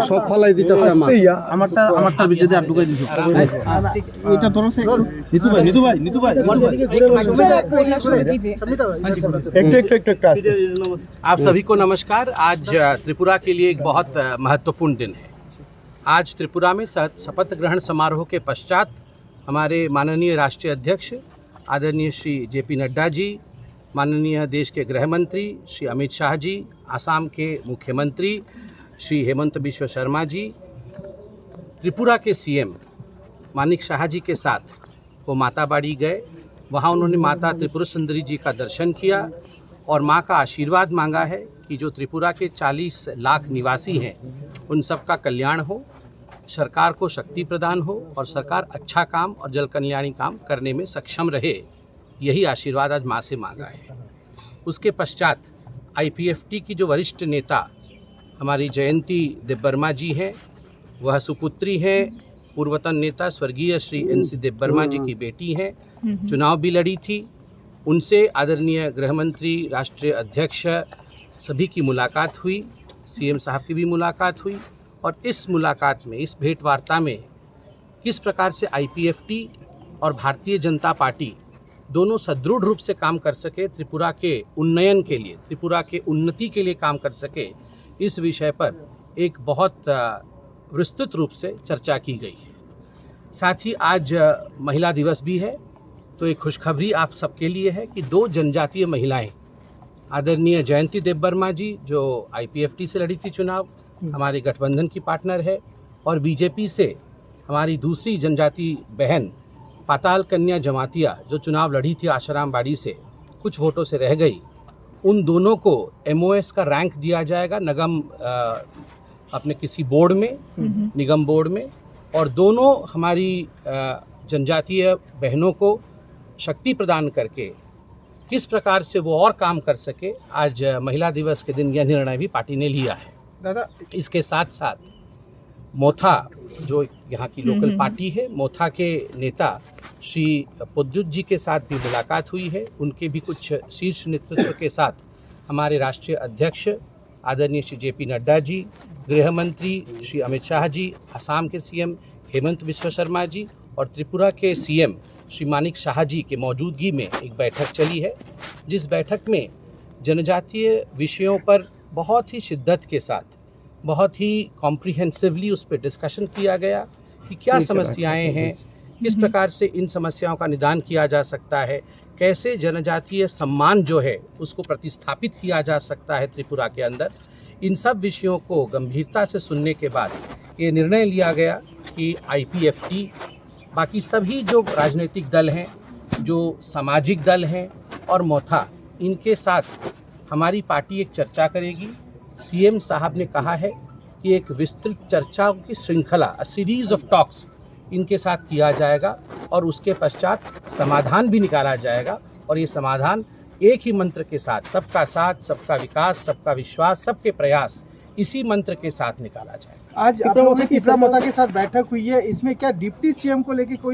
সব ফালাই দিতেছে আমারটার ভিতরে আর ঢুকাই দিছো এটা ধরো সে নিতু ভাই एक आप सभी को नमस्कार। आज त्रिपुरा के लिए एक बहुत महत्वपूर्ण दिन है। आज त्रिपुरा में शपथ ग्रहण समारोह के पश्चात हमारे माननीय राष्ट्रीय अध्यक्ष आदरणीय श्री जेपी नड्डा जी, माननीय देश के गृह मंत्री श्री अमित शाह जी, आसाम के मुख्यमंत्री श्री हेमंत बिश्व शर्मा जी, त्रिपुरा के सीएम मानिक शाह जी के साथ वो माताबाड़ी गए। वहाँ उन्होंने माता त्रिपुर सुंदरी जी का दर्शन किया और माँ का आशीर्वाद मांगा है कि जो त्रिपुरा के 40 लाख निवासी हैं उन सब का कल्याण हो, सरकार को शक्ति प्रदान हो और सरकार अच्छा काम और जल कल्याणी काम करने में सक्षम रहे। यही आशीर्वाद आज माँ से मांगा है। उसके पश्चात आईपीएफटी की जो वरिष्ठ नेता हमारी जयंती देबबर्मा जी हैं, वह सुपुत्री हैं, पूर्वतन नेता स्वर्गीय श्री एनसी देबबर्मा जी की बेटी हैं, चुनाव भी लड़ी थी। उनसे आदरणीय गृहमंत्री राष्ट्रीय अध्यक्ष सभी की मुलाकात हुई, सीएम साहब की भी मुलाकात हुई और इस मुलाकात में, इस भेंट वार्ता में किस प्रकार से आईपीएफटी और भारतीय जनता पार्टी दोनों सदृढ़ रूप से काम कर सके, त्रिपुरा के उन्नयन के लिए, त्रिपुरा के उन्नति के लिए काम कर सके, इस विषय पर एक बहुत विस्तृत रूप से चर्चा की गई है। साथ ही आज महिला दिवस भी है, तो एक खुशखबरी आप सबके लिए है कि 2 जनजातीय महिलाएं, आदरणीय जयंती देबबर्मा जी जो आईपीएफटी से लड़ी थी चुनाव, हमारे गठबंधन की पार्टनर है, और बीजेपी से हमारी दूसरी जनजाति बहन पाताल कन्या जमातिया जो चुनाव लड़ी थी आशाराम बाड़ी से, कुछ वोटों से रह गई। उन दोनों को एमओएस का रैंक दिया जाएगा निगम अपने किसी बोर्ड में, निगम बोर्ड में, और दोनों हमारी जनजातीय बहनों को शक्ति प्रदान करके किस प्रकार से वो और काम कर सके, आज महिला दिवस के दिन यह निर्णय भी पार्टी ने लिया है। दादा, इसके साथ साथ मोथा जो यहाँ की लोकल पार्टी है, मोथा के नेता श्री पुद्युत जी के साथ भी मुलाकात हुई है। उनके भी कुछ शीर्ष नेतृत्व के साथ हमारे राष्ट्रीय अध्यक्ष आदरणीय श्री जेपी नड्डा जी, गृह मंत्री श्री अमित शाह जी, आसाम के सीएम हेमंत बिश्व शर्मा जी और त्रिपुरा के सीएम श्री मानिक शाह जी के मौजूदगी में एक बैठक चली है, जिस बैठक में जनजातीय विषयों पर बहुत ही शिद्दत के साथ, बहुत ही कॉम्प्रिहेंसिवली उस पर डिस्कशन किया गया कि क्या समस्याएं हैं, किस प्रकार से इन समस्याओं का निदान किया जा सकता है, कैसे जनजातीय सम्मान जो है उसको प्रतिस्थापित किया जा सकता है त्रिपुरा के अंदर। इन सब विषयों को गंभीरता से सुनने के बाद ये निर्णय लिया गया कि आईपीएफटी, बाकी सभी जो राजनीतिक दल हैं, जो सामाजिक दल हैं और मोथा, इनके साथ हमारी पार्टी एक चर्चा करेगी। सीएम साहब ने कहा है कि एक विस्तृत चर्चाओं की श्रृंखला, सीरीज ऑफ टॉक्स इनके साथ किया जाएगा और उसके पश्चात समाधान भी निकाला जाएगा, और ये समाधान एक ही मंत्र के साथ, सबका साथ, सबका विकास, सबका विश्वास, सबके प्रयास, इसी मंत्र के साथ निकाला जाएगा। आज आप लोगों की त्रिपुरा मोता के साथ बैठक हुई है, इसमें क्या डिप्टी सीएम को लेकर कोई